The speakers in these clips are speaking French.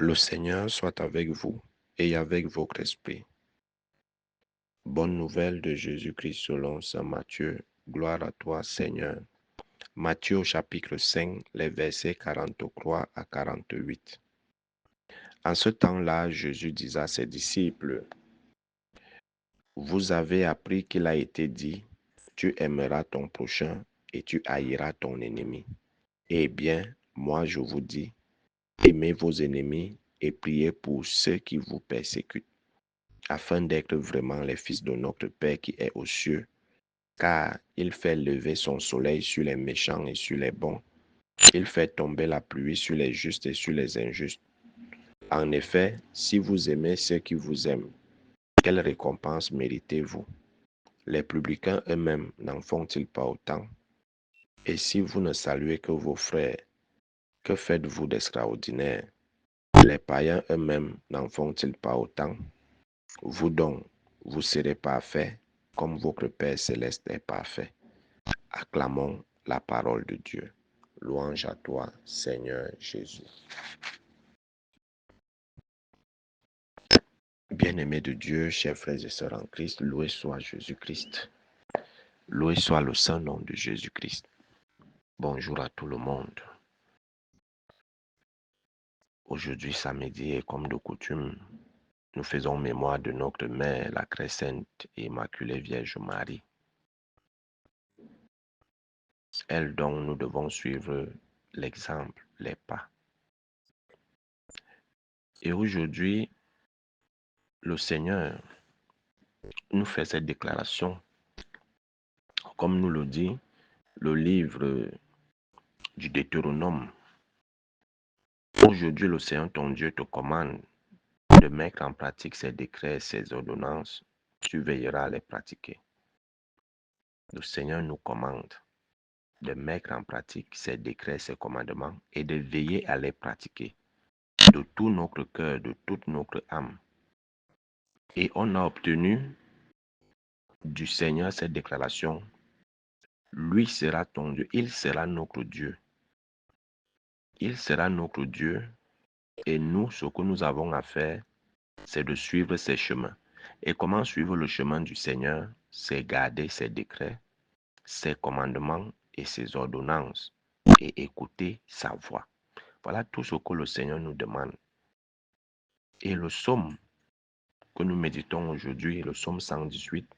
Le Seigneur soit avec vous et avec votre esprit. Bonne nouvelle de Jésus-Christ selon saint Matthieu. Gloire à toi, Seigneur. Matthieu chapitre 5, les versets 43 à 48. En ce temps-là, Jésus disait à ses disciples, « Vous avez appris qu'il a été dit, tu aimeras ton prochain et tu haïras ton ennemi. Eh bien, moi je vous dis, aimez vos ennemis et priez pour ceux qui vous persécutent, afin d'être vraiment les fils de notre Père qui est aux cieux, car il fait lever son soleil sur les méchants et sur les bons. Il fait tomber la pluie sur les justes et sur les injustes. En effet, si vous aimez ceux qui vous aiment, quelle récompense méritez-vous? Les publicains eux-mêmes n'en font-ils pas autant? Et si vous ne saluez que vos frères, que faites-vous d'extraordinaire? Les païens eux-mêmes n'en font-ils pas autant? Vous donc, vous serez parfaits, comme votre Père céleste est parfait. Acclamons la parole de Dieu. Louange à toi, Seigneur Jésus. Bien-aimés de Dieu, chers frères et sœurs en Christ, loué soit Jésus-Christ. Loué soit le saint nom de Jésus-Christ. Bonjour à tout le monde. Aujourd'hui, samedi, et comme de coutume, nous faisons mémoire de notre mère, la très sainte et immaculée Vierge Marie. Elle dont nous devons suivre l'exemple, les pas. Et aujourd'hui, le Seigneur nous fait cette déclaration. Comme nous le dit le livre du Deutéronome. Aujourd'hui, le Seigneur ton Dieu te commande de mettre en pratique ses décrets et ses ordonnances. Tu veilleras à les pratiquer. Le Seigneur nous commande de mettre en pratique ses décrets, ses commandements et de veiller à les pratiquer de tout notre cœur, de toute notre âme. Et on a obtenu du Seigneur cette déclaration. Lui sera ton Dieu, il sera notre Dieu. Il sera notre Dieu et nous, ce que nous avons à faire, c'est de suivre ses chemins. Et comment suivre le chemin du Seigneur? C'est garder ses décrets, ses commandements et ses ordonnances et écouter sa voix. Voilà tout ce que le Seigneur nous demande. Et le psaume que nous méditons aujourd'hui, le psaume 118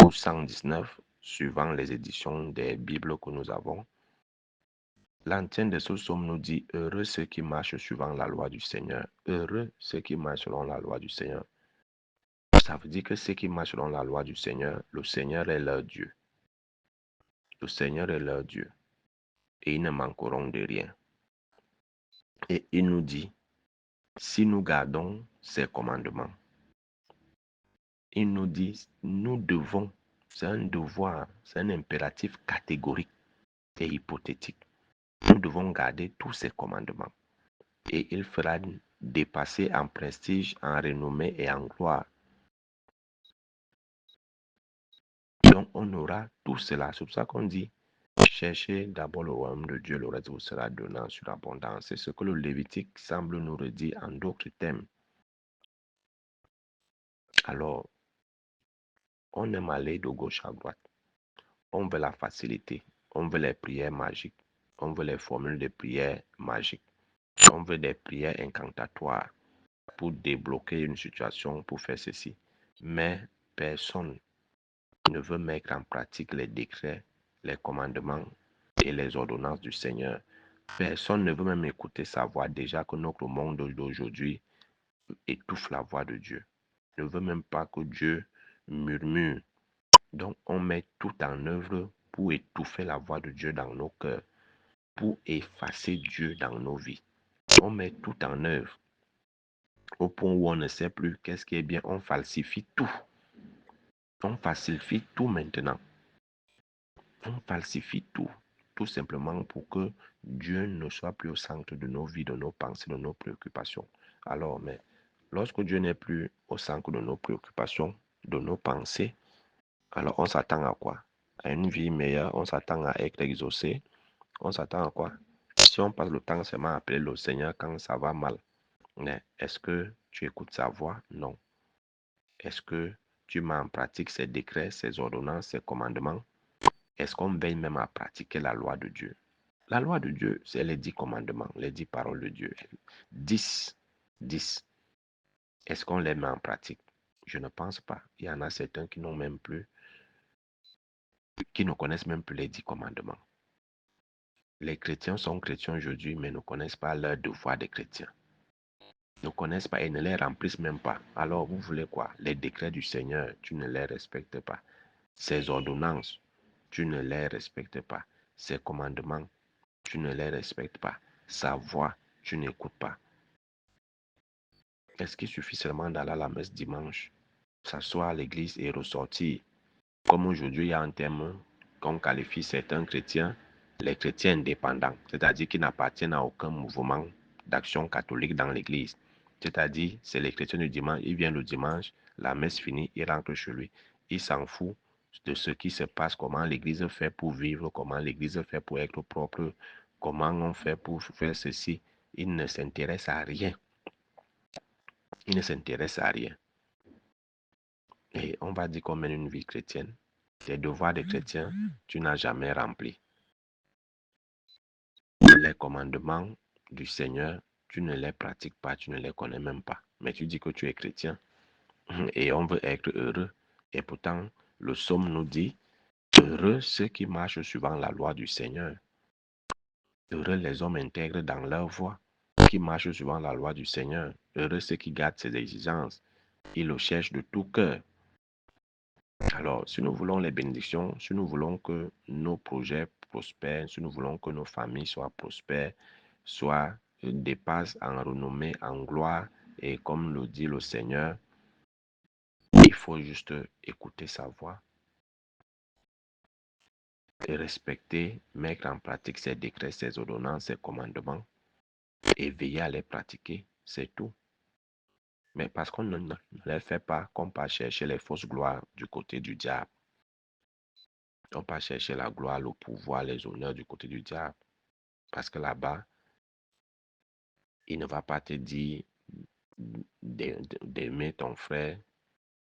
ou 119, suivant les éditions des Bibles que nous avons, l'entière de ce psaume nous dit « Heureux ceux qui marchent suivant la loi du Seigneur. Heureux ceux qui marchent selon la loi du Seigneur. » Ça veut dire que ceux qui marchent selon la loi du Seigneur, le Seigneur est leur Dieu. Le Seigneur est leur Dieu. Et ils ne manqueront de rien. Et il nous dit, si nous gardons ses commandements, il nous dit, nous devons, c'est un devoir, c'est un impératif catégorique et hypothétique. Nous devons garder tous ses commandements. Et il fera dépasser en prestige, en renommée et en gloire. Donc on aura tout cela. C'est pour ça qu'on dit, cherchez d'abord le royaume de Dieu, le reste vous sera donné en surabondance. C'est ce que le Lévitique semble nous redire en d'autres termes. Alors, on aime aller de gauche à droite. On veut la facilité. On veut les prières magiques. On veut les formules de prières magiques. On veut des prières incantatoires pour débloquer une situation, pour faire ceci. Mais personne ne veut mettre en pratique les décrets, les commandements et les ordonnances du Seigneur. Personne ne veut même écouter sa voix. Déjà que notre monde d'aujourd'hui étouffe la voix de Dieu. Ne veut même pas que Dieu murmure. Donc on met tout en œuvre pour étouffer la voix de Dieu dans nos cœurs, pour effacer Dieu dans nos vies. On met tout en œuvre au point où on ne sait plus qu'est-ce qui est bien. On falsifie tout. On falsifie tout maintenant. On falsifie tout. Tout simplement pour que Dieu ne soit plus au centre de nos vies, de nos pensées, de nos préoccupations. Alors, mais lorsque Dieu n'est plus au centre de nos préoccupations, de nos pensées, alors on s'attend à quoi? À une vie meilleure, on s'attend à être exaucé, on s'attend à quoi? Si on passe le temps seulement à appeler le Seigneur quand ça va mal, Mais est-ce que tu écoutes sa voix? Non. Est-ce que tu mets en pratique ses décrets, ses ordonnances, ses commandements? Est-ce qu'on veille même à pratiquer la loi de Dieu? La loi de Dieu, c'est les 10 commandements, les 10 paroles de Dieu. 10. 10. Est-ce qu'on les met en pratique? Je ne pense pas. Il y en a certains qui n'ont même plus, qui ne connaissent même plus les 10 commandements. Les chrétiens sont chrétiens aujourd'hui, mais ne connaissent pas leur devoir de chrétiens. Ne connaissent pas et ne les remplissent même pas. Alors, vous voulez quoi? Les décrets du Seigneur, tu ne les respectes pas. Ses ordonnances, tu ne les respectes pas. Ses commandements, tu ne les respectes pas. Sa voix, tu n'écoutes pas. Est-ce qu'il suffit seulement d'aller à la messe dimanche, s'asseoir à l'église et ressortir? Comme aujourd'hui, il y a un terme qu'on qualifie certains chrétiens, les chrétiens indépendants, c'est-à-dire qui n'appartiennent à aucun mouvement d'action catholique dans l'église. C'est-à-dire, c'est les chrétiens du dimanche, il vient le dimanche, la messe finie, il rentre chez lui. Il s'en fout de ce qui se passe, comment l'église fait pour vivre, comment l'église fait pour être propre, comment on fait pour faire ceci. Il ne s'intéresse à rien. Il ne s'intéresse à rien. Et on va dire qu'on mène une vie chrétienne. Tes devoirs de chrétien, tu n'as jamais rempli. Les commandements du Seigneur, tu ne les pratiques pas, tu ne les connais même pas. Mais tu dis que tu es chrétien et on veut être heureux. Et pourtant, le psaume nous dit, heureux ceux qui marchent suivant la loi du Seigneur. Heureux les hommes intègres dans leur voie, qui marchent suivant la loi du Seigneur. Heureux ceux qui gardent ses exigences. Ils le cherchent de tout cœur. Alors, si nous voulons les bénédictions, si nous voulons que nos projets prospèrent, si nous voulons que nos familles soient prospères, soient dépassent en renommée, en gloire, et comme le dit le Seigneur, il faut juste écouter sa voix et respecter, mettre en pratique ses décrets, ses ordonnances, ses commandements et veiller à les pratiquer. C'est tout. Mais parce qu'on ne les fait pas, qu'on part chercher les fausses gloires du côté du diable. On part chercher la gloire, le pouvoir, les honneurs du côté du diable. Parce que là-bas, il ne va pas te dire d'aimer ton frère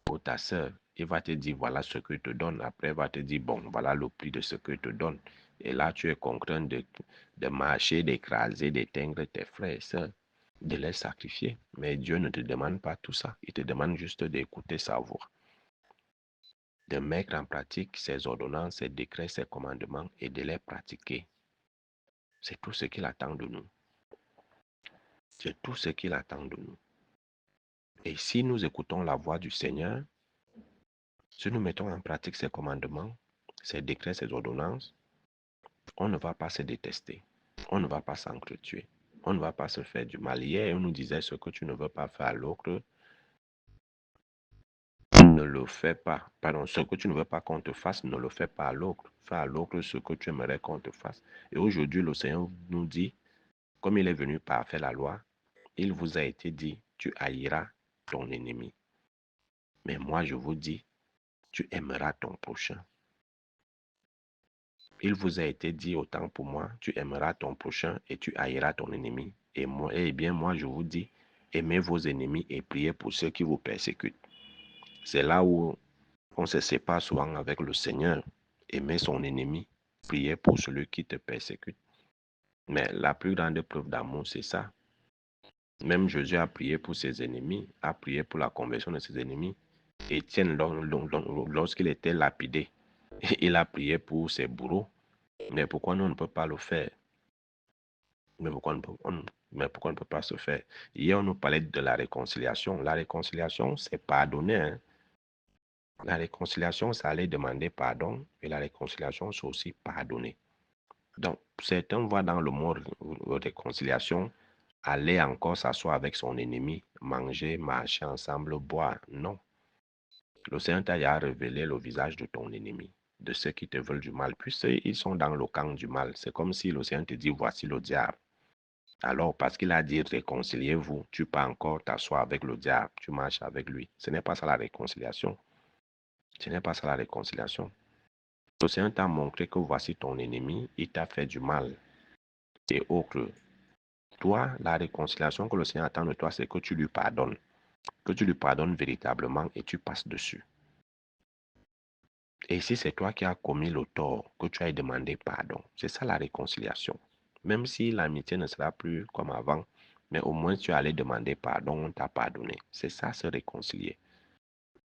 ou ta soeur. Il va te dire, voilà ce que te donne. Après, il va te dire, bon, voilà le prix de ce que te donne. Et là, tu es contraint de marcher, d'écraser, d'éteindre tes frères et sœurs, de les sacrifier. Mais Dieu ne te demande pas tout ça. Il te demande juste d'écouter sa voix, de mettre en pratique ses ordonnances, ses décrets, ses commandements et de les pratiquer. C'est tout ce qu'il attend de nous. C'est tout ce qu'il attend de nous. Et si nous écoutons la voix du Seigneur, si nous mettons en pratique ses commandements, ses décrets, ses ordonnances, on ne va pas se détester. On ne va pas s'entretuer. On ne va pas se faire du mal. Hier, on nous disait ce que tu ne veux pas faire à l'autre, ne le fais pas. Pardon, ce que tu ne veux pas qu'on te fasse, ne le fais pas à l'autre. Fais à l'autre ce que tu aimerais qu'on te fasse. Et aujourd'hui, le Seigneur nous dit, comme il est venu par faire la loi, il vous a été dit, tu haïras ton ennemi. Mais moi, je vous dis, tu aimeras ton prochain. Il vous a été dit autant pour moi, tu aimeras ton prochain et tu haïras ton ennemi. Et moi, eh bien, moi, je vous dis, aimez vos ennemis et priez pour ceux qui vous persécutent. C'est là où on se sépare souvent avec le Seigneur. Aimer son ennemi, prier pour celui qui te persécute. Mais la plus grande preuve d'amour, c'est ça. Même Jésus a prié pour ses ennemis, a prié pour la conversion de ses ennemis. Étienne, lorsqu'il était lapidé, il a prié pour ses bourreaux. Mais pourquoi nous, on ne peut pas le faire? Mais pourquoi on ne peut pas se faire? Hier, on nous parlait de la réconciliation. La réconciliation, c'est pardonner. Hein. La réconciliation, c'est aller demander pardon. Et la réconciliation, c'est aussi pardonner. Donc, certains voient dans le mot réconciliation aller encore s'asseoir avec son ennemi, manger, marcher ensemble, boire. Non. Le Seigneur t'a révélé le visage de ton ennemi, de ceux qui te veulent du mal. Puisqu'ils sont dans le camp du mal. C'est comme si le Seigneur te dit, voici le diable. Alors, parce qu'il a dit réconciliez-vous, tu peux encore t'asseoir avec le diable, tu marches avec lui. Ce n'est pas ça la réconciliation. Ce n'est pas ça la réconciliation. Le Seigneur t'a montré que voici ton ennemi, il t'a fait du mal et autres. toi, la réconciliation que le Seigneur attend de toi, c'est que tu lui pardonnes. Que tu lui pardonnes véritablement et tu passes dessus. Et si c'est toi qui as commis le tort, que tu ailles demander pardon. C'est ça la réconciliation. Même si l'amitié ne sera plus comme avant, mais au moins tu allais demander pardon, on t'a pardonné. C'est ça se réconcilier.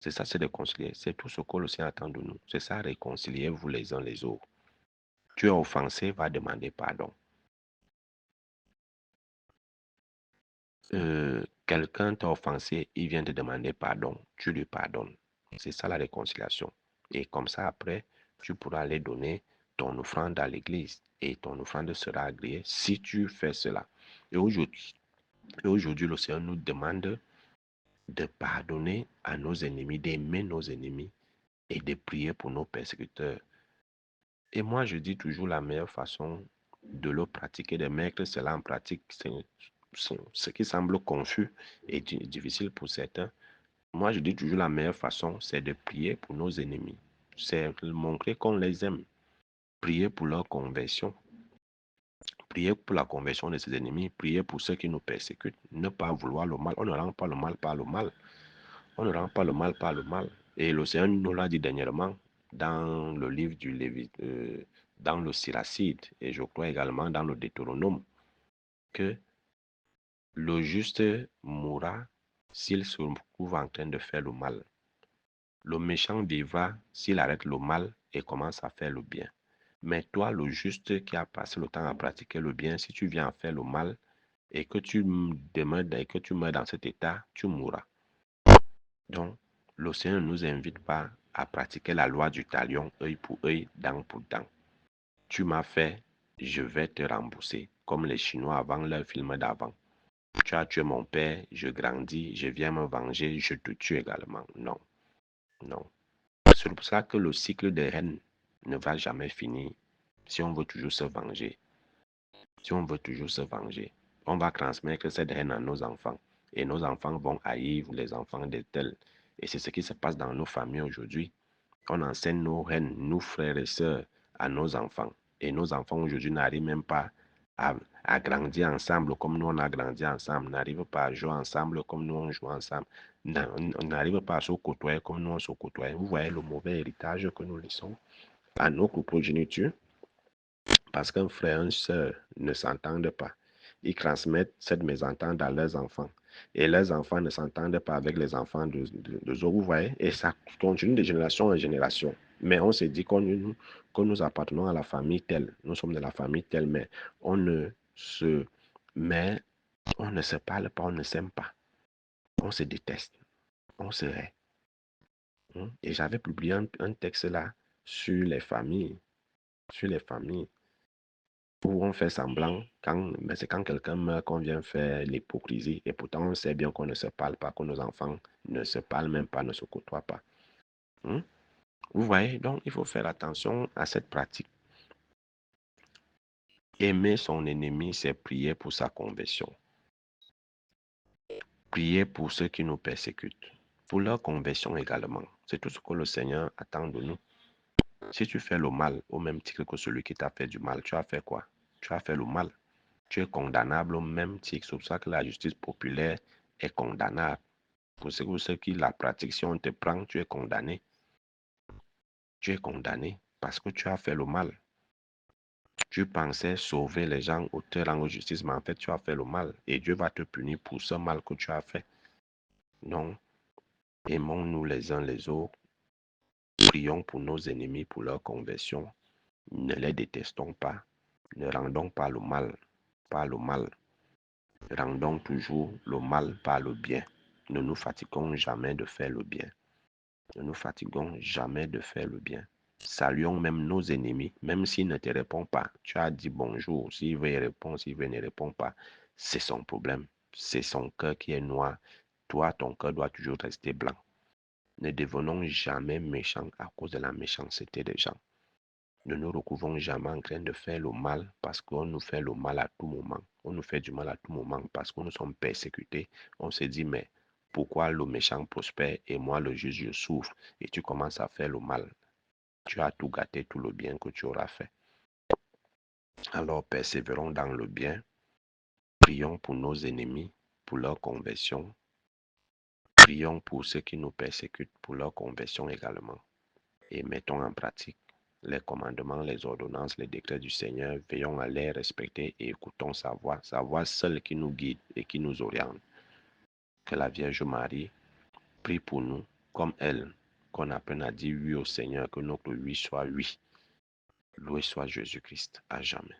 C'est ça se réconcilier. C'est tout ce que le Seigneur attend de nous. C'est ça réconcilier vous les uns les autres. Tu es offensé, va demander pardon. Quelqu'un t'a offensé, il vient te demander pardon, tu lui pardonnes. C'est ça la réconciliation. Et comme ça, après, tu pourras aller donner ton offrande à l'église et ton offrande sera agréée si tu fais cela. Et aujourd'hui, le Seigneur nous demande de pardonner à nos ennemis, d'aimer nos ennemis et de prier pour nos persécuteurs. Et moi, je dis toujours la meilleure façon de le pratiquer, de mettre cela en pratique, ce qui semble confus et difficile pour certains. Moi, je dis toujours la meilleure façon, c'est de prier pour nos ennemis. C'est montrer qu'on les aime. Prier pour leur conversion. Prier pour la conversion de ses ennemis. Prier pour ceux qui nous persécutent. Ne pas vouloir le mal. On ne rend pas le mal par le mal. On ne rend pas le mal par le mal. Et le Seigneur nous l'a dit dernièrement dans le livre du Lévite, dans le Siracide, et je crois également dans le Deutéronome, que le juste mourra s'il se trouve en train de faire le mal. Le méchant vivra s'il arrête le mal et commence à faire le bien. Mais toi, le juste qui a passé le temps à pratiquer le bien, si tu viens à faire le mal et que tu demeures et que tu meurs dans cet état, tu mourras. Donc, le Seigneur ne nous invite pas à pratiquer la loi du talion, œil pour œil, dent pour dent. Tu m'as fait, je vais te rembourser, comme les Chinois avant leur film d'avant. Tu as tué mon père, je grandis, je viens me venger, je te tue également. Non, non. C'est pour ça que le cycle des haines ne va jamais finir si on veut toujours se venger. Si on veut toujours se venger, on va transmettre cette haine à nos enfants. Et nos enfants vont haïr les enfants de tels. Et c'est ce qui se passe dans nos familles aujourd'hui. On enseigne nos haines, nos frères et sœurs, à nos enfants. Et nos enfants aujourd'hui n'arrivent même pas à grandir ensemble comme nous on a grandi ensemble, n'arrivent pas à jouer ensemble comme nous on joue ensemble, on n'arrive pas à se côtoyer comme nous on se côtoie. Vous voyez le mauvais héritage que nous laissons à nos progénitures parce qu'un frère et une sœur ne s'entendent pas. Ils transmettent cette mésentente à leurs enfants. Et leurs enfants ne s'entendent pas avec les enfants de autres, vous voyez. Et ça continue de génération en génération. Mais on se dit que nous appartenons à la famille telle. Nous sommes de la famille telle, mais on ne se, mais on ne se parle pas, on ne s'aime pas. On se déteste. On se hait. Et j'avais publié un texte là sur les familles. Sur les familles. Où on fait semblant, mais c'est quand quelqu'un meurt qu'on vient faire l'hypocrisie. Et pourtant, on sait bien qu'on ne se parle pas, que nos enfants ne se parlent même pas, ne se côtoient pas. Vous voyez, donc il faut faire attention à cette pratique. Aimer son ennemi, c'est prier pour sa conversion. Prier pour ceux qui nous persécutent, pour leur conversion également. C'est tout ce que le Seigneur attend de nous. Si tu fais le mal, au même titre que celui qui t'a fait du mal, tu as fait quoi? Tu as fait le mal. Tu es condamnable au même titre. C'est pour ça que la justice populaire est condamnable. Pour ceux qui la pratiquent, si on te prend, tu es condamné. Tu es condamné parce que tu as fait le mal. Tu pensais sauver les gens au te rendre justice, mais en fait, tu as fait le mal. Et Dieu va te punir pour ce mal que tu as fait. Donc, aimons-nous les uns les autres. Prions pour nos ennemis, pour leur conversion. Ne les détestons pas. Ne rendons pas le mal par le mal. Rendons toujours le mal par le bien. Ne nous fatiguons jamais de faire le bien. Ne nous fatiguons jamais de faire le bien. Saluons même nos ennemis, même s'ils ne te répondent pas. Tu as dit bonjour, s'il veut y répondre, s'il ne répond pas, c'est son problème. C'est son cœur qui est noir. Toi, ton cœur doit toujours rester blanc. Ne devenons jamais méchants à cause de la méchanceté des gens. Ne nous recouvrons jamais en train de faire le mal parce qu'on nous fait le mal à tout moment. On nous fait du mal à tout moment parce que nous sommes persécutés. On se dit, mais pourquoi le méchant prospère et moi, le juste, je souffre? Et tu commences à faire le mal. Tu as tout gâté, tout le bien que tu auras fait. Alors, persévérons dans le bien. Prions pour nos ennemis, pour leur conversion. Prions pour ceux qui nous persécutent, pour leur conversion également. Et mettons en pratique les commandements, les ordonnances, les décrets du Seigneur. Veillons à les respecter et écoutons sa voix seule qui nous guide et qui nous oriente. Que la Vierge Marie prie pour nous comme elle, qu'on apprenne à dire oui au Seigneur, que notre oui soit oui. Loué soit Jésus-Christ à jamais.